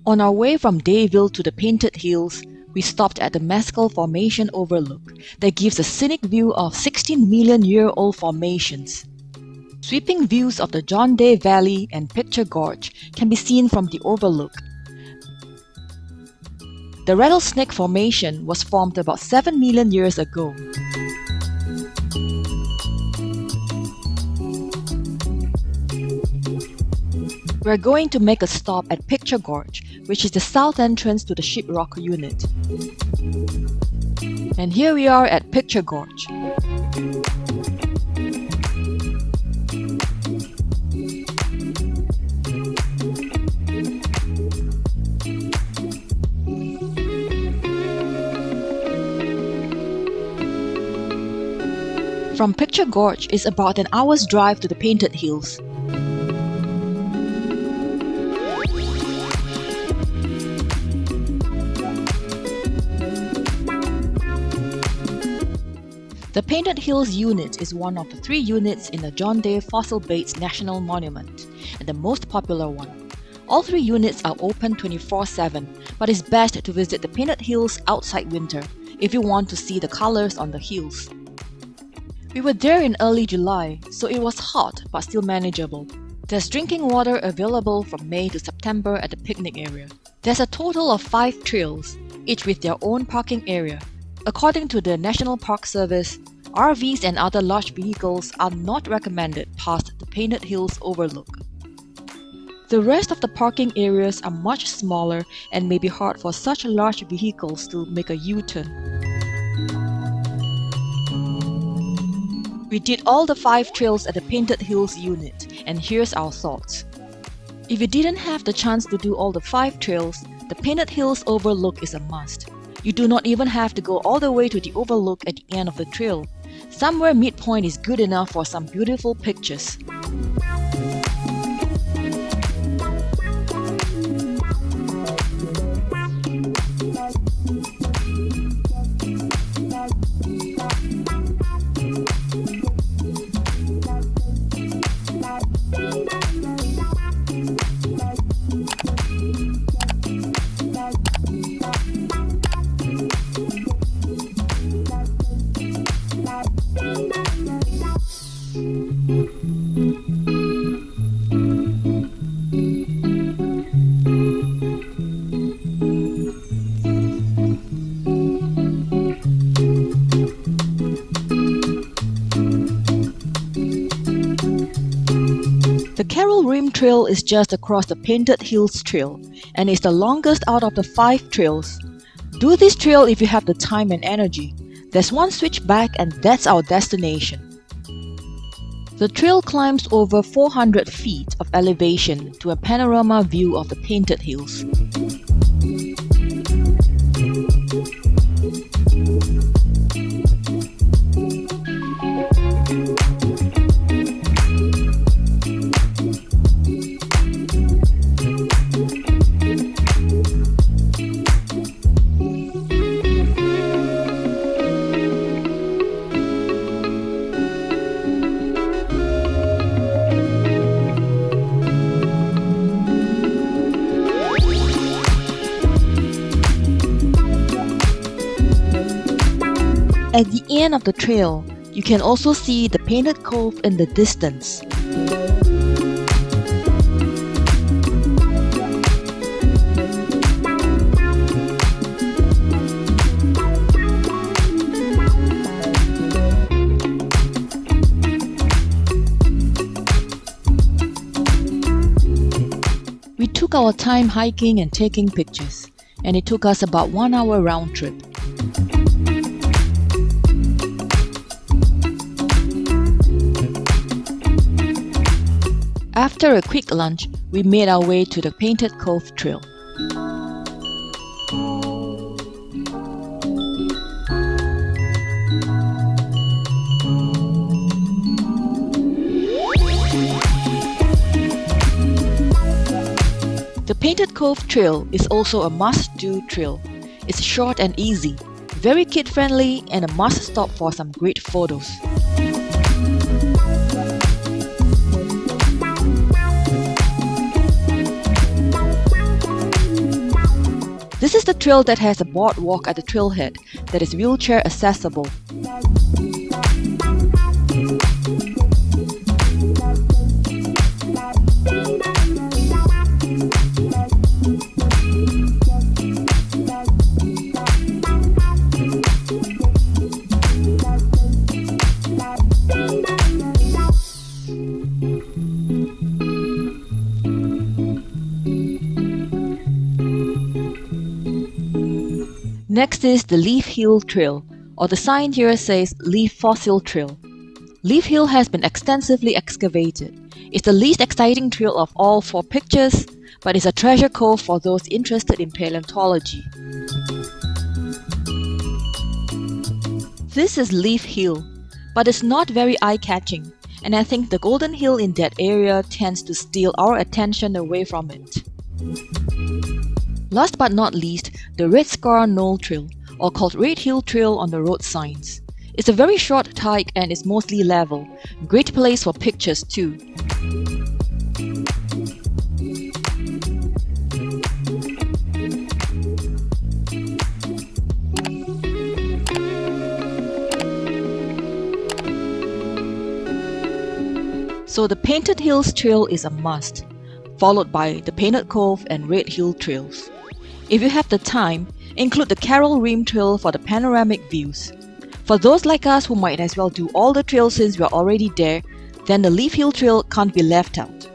On our way from Dayville to the Painted Hills, we stopped at the Mascall Formation Overlook that gives a scenic view of 16-million-year-old formations. Sweeping views of the John Day Valley and Picture Gorge can be seen from the overlook. The Rattlesnake Formation was formed about 7 million years ago. We're going to make a stop at Picture Gorge, which is the south entrance to the Shiprock unit. And here we are at Picture Gorge. From Picture Gorge is about an hour's drive to the Painted Hills. The Painted Hills unit is one of the 3 units in the John Day Fossil Beds National Monument, and the most popular one. All 3 units are open 24/7, but it's best to visit the Painted Hills outside winter if you want to see the colors on the hills. We were there in early July, so it was hot but still manageable. There's drinking water available from May to September at the picnic area. There's a total of 5 trails, each with their own parking area. According to the National Park Service, RVs and other large vehicles are not recommended past the Painted Hills Overlook. The rest of the parking areas are much smaller and may be hard for such large vehicles to make a U-turn. We did all the 5 trails at the Painted Hills unit, and here's our thoughts. If you didn't have the chance to do all the 5 trails, the Painted Hills Overlook is a must. You do not even have to go all the way to the overlook at the end of the trail. Somewhere midpoint is good enough for some beautiful pictures. The Carroll Rim trail is just across the Painted Hills trail and is the longest out of the 5 trails. Do this trail if you have the time and energy. There's one switchback and that's our destination. The trail climbs over 400 feet of elevation to a panorama view of the Painted Hills. At the end of the trail, you can also see the Painted Cove in the distance. We took our time hiking and taking pictures, and it took us about 1 hour round trip. After a quick lunch, we made our way to the Painted Cove Trail. The Painted Cove Trail is also a must-do trail. It's short and easy, very kid-friendly, and a must-stop for some great photos. This is the trail that has a boardwalk at the trailhead that is wheelchair accessible. Next is the Leaf Hill Trail, or the sign here says Leaf Fossil Trail. Leaf Hill has been extensively excavated. It's the least exciting trail of all for pictures, but it's a treasure cove for those interested in paleontology. This is Leaf Hill, but it's not very eye-catching, and I think the Golden Hill in that area tends to steal our attention away from it. Last but not least, the Red Scar Knoll Trail, or called Red Hill Trail on the road signs. It's a very short hike and is mostly level. Great place for pictures too. So the Painted Hills Trail is a must, followed by the Painted Cove and Red Hill Trails. If you have the time, include the Carroll Rim Trail for the panoramic views. For those like us who might as well do all the trails since we're already there, then the Leaf Hill Trail can't be left out.